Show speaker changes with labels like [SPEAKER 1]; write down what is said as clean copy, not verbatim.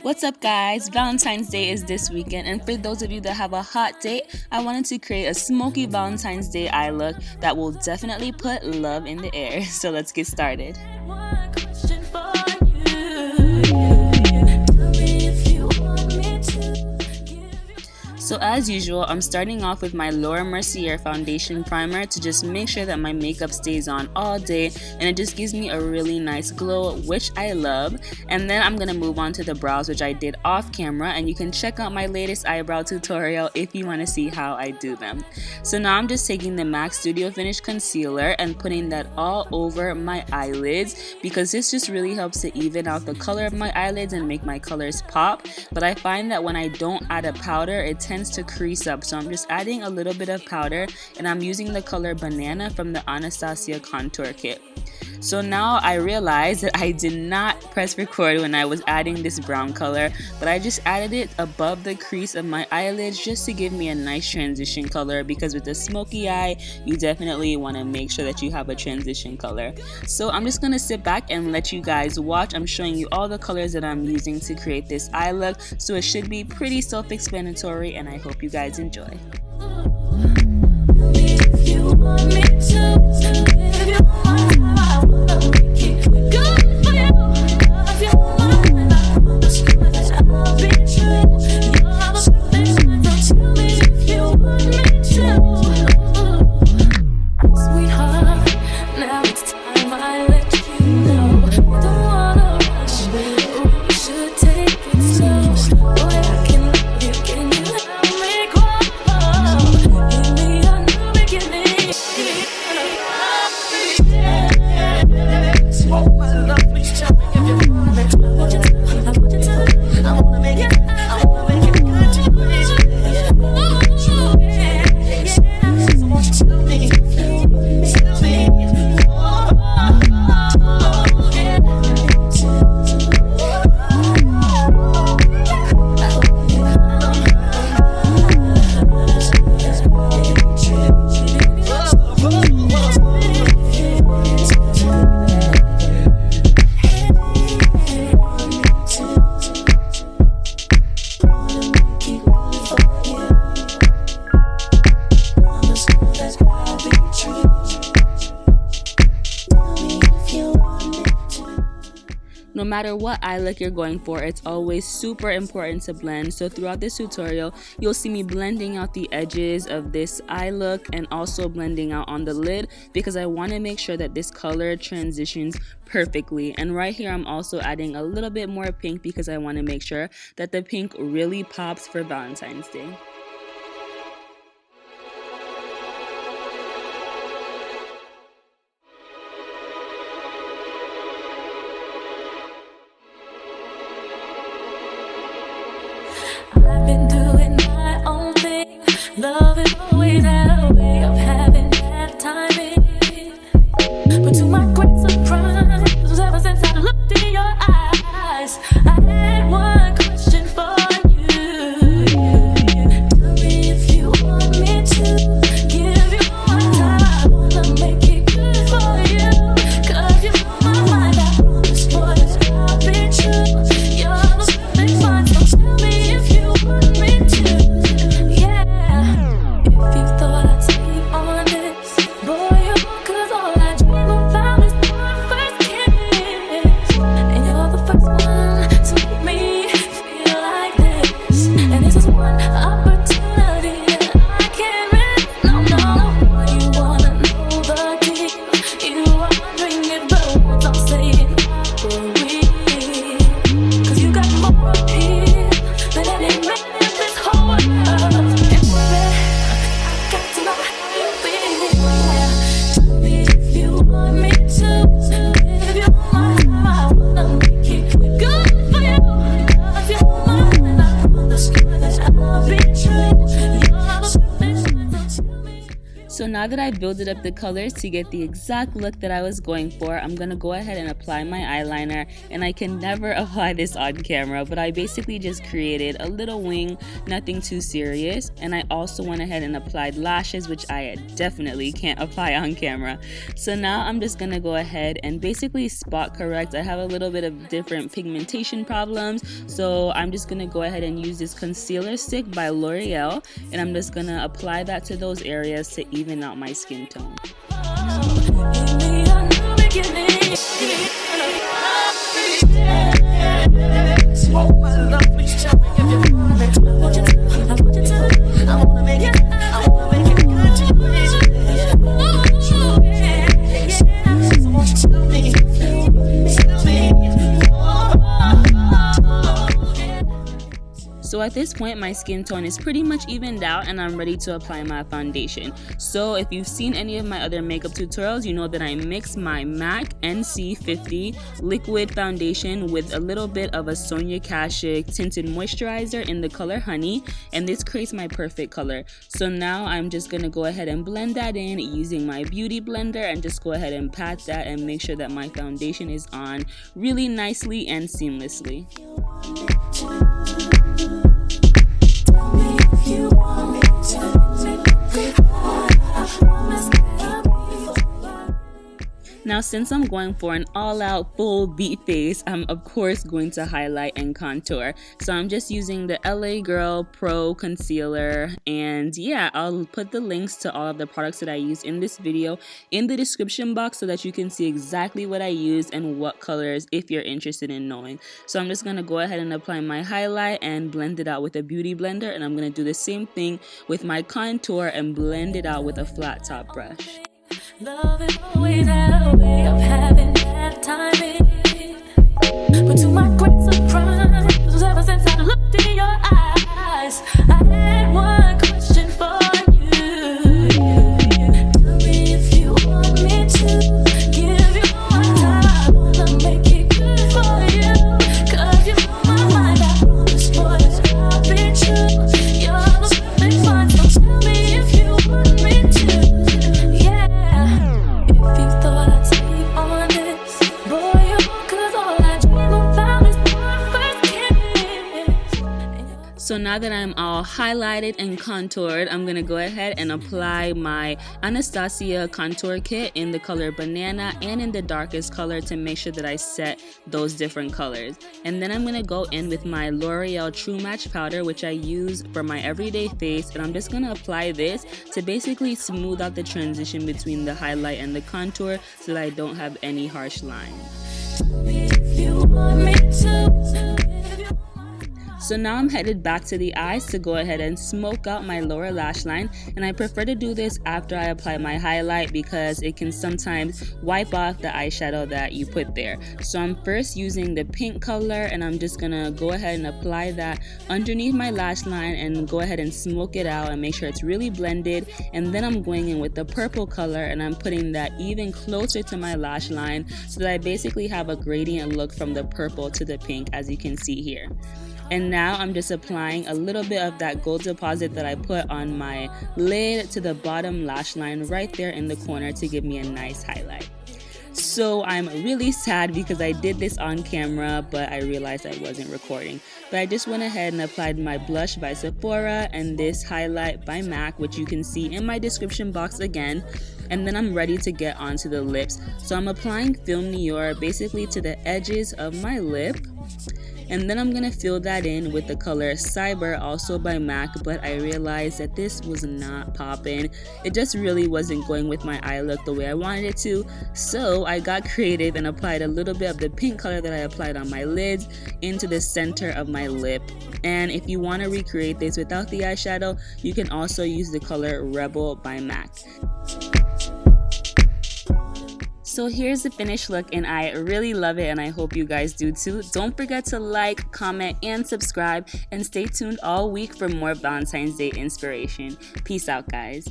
[SPEAKER 1] What's up, guys? Valentine's Day is this weekend, and for those of you that have a hot date, I wanted to create a smoky Valentine's Day eye look that will definitely put love in the air. So let's get started. So as usual, I'm starting off with my Laura Mercier foundation primer to just make sure that my makeup stays on all day and it just gives me a really nice glow, which I love. And then I'm going to move on to the brows, which I did off camera, and you can check out my latest eyebrow tutorial if you want to see how I do them. So now I'm just taking the MAC Studio Finish concealer and putting that all over my eyelids because this just really helps to even out the color of my eyelids and make my colors pop. But I find that when I don't add a powder, it tends to crease up, so I'm just adding a little bit of powder, and I'm using the color Banana from the Anastasia contour kit. So now I realized that I did not press record when I was adding this brown color, but I just added it above the crease of my eyelids just to give me a nice transition color, because with a smoky eye you definitely want to make sure that you have a transition color. So I'm just gonna sit back and let you guys watch. I'm showing you all the colors that I'm using to create this eye look, so it should be pretty self-explanatory, and I hope you guys enjoy. No matter what eye look you're going for, it's always super important to blend. So throughout this tutorial, you'll see me blending out the edges of this eye look and also blending out on the lid, because I want to make sure that this color transitions perfectly. And right here, I'm also adding a little bit more pink because I want to make sure that the pink really pops for Valentine's Day.
[SPEAKER 2] I've been doing my own thing. Love is always had a way of having that timing. But to my great surprise, ever since I looked in your eyes, I had one question for you. Tell me if you want me to give you my time. I wanna make it good for you, 'cause you know my mind. I promise, boy, that I'll be true. You're the perfect one, so tell me if you want me to, yeah. If you thought I'd stay
[SPEAKER 1] now that I builded up the colors to get the exact look that I was going for, I'm gonna go ahead and apply my eyeliner. And I can never apply this on camera, but I basically just created a little wing, nothing too serious. And I also went ahead and applied lashes, which I definitely can't apply on camera. So now I'm just gonna go ahead and basically spot correct. I have a little bit of different pigmentation problems, so I'm just gonna go ahead and use this concealer stick by L'Oreal, and I'm just gonna apply that to those areas to even out my skin tone. So at this point, my skin tone is pretty much evened out and I'm ready to apply my foundation. So if you've seen any of my other makeup tutorials, you know that I mix my MAC NC50 liquid foundation with a little bit of a Sonia Kashuk tinted moisturizer in the color Honey, and this creates my perfect color. So now I'm just gonna go ahead and blend that in using my beauty blender and just go ahead and pat that and make sure that my foundation is on really nicely and seamlessly. Now, since I'm going for an all-out full beat face, I'm of course going to highlight and contour. So I'm just using the LA Girl Pro Concealer, and yeah, I'll put the links to all of the products that I use in this video in the description box so that you can see exactly what I use and what colors if you're interested in knowing. So I'm just going to go ahead and apply my highlight and blend it out with a beauty blender, and I'm going to do the same thing with my contour and blend it out with a flat top brush.
[SPEAKER 2] Love is always had a way of having that timing. But to my great surprise, ever since I looked in your eyes, I had one question for you. Tell me if you want me to give you my time. Wanna make it good for you, 'cause you know my mind. I promise, boy, that I'll be true. You're the perfect one, so tell me if you want me to.
[SPEAKER 1] So now that I'm all highlighted and contoured, I'm going to go ahead and apply my Anastasia contour kit in the color Banana and in the darkest color to make sure that I set those different colors. And then I'm going to go in with my L'Oreal True Match powder, which I use for my everyday face, and I'm just going to apply this to basically smooth out the transition between the highlight and the contour so that I don't have any harsh lines. So now I'm headed back to the eyes to go ahead and smoke out my lower lash line, and I prefer to do this after I apply my highlight because it can sometimes wipe off the eyeshadow that you put there. So I'm first using the pink color, and I'm just gonna go ahead and apply that underneath my lash line and go ahead and smoke it out and make sure it's really blended. And then I'm going in with the purple color and I'm putting that even closer to my lash line so that I basically have a gradient look from the purple to the pink, as you can see here. And now I'm just applying a little bit of that gold deposit that I put on my lid to the bottom lash line right there in the corner to give me a nice highlight. So I'm really sad because I did this on camera, but I realized I wasn't recording. But I just went ahead and applied my blush by Sephora and this highlight by MAC, which you can see in my description box again. And then I'm ready to get onto the lips. So I'm applying Film Noir basically to the edges of my lip. And then I'm going to fill that in with the color Cyber, also by MAC, but I realized that this was not popping. It just really wasn't going with my eye look the way I wanted it to. So I got creative and applied a little bit of the pink color that I applied on my lids into the center of my lip. And if you want to recreate this without the eyeshadow, you can also use the color Rebel by MAC. So here's the finished look, and I really love it, and I hope you guys do too. Don't forget to like, comment, and subscribe, and stay tuned all week for more Valentine's Day inspiration. Peace out, guys.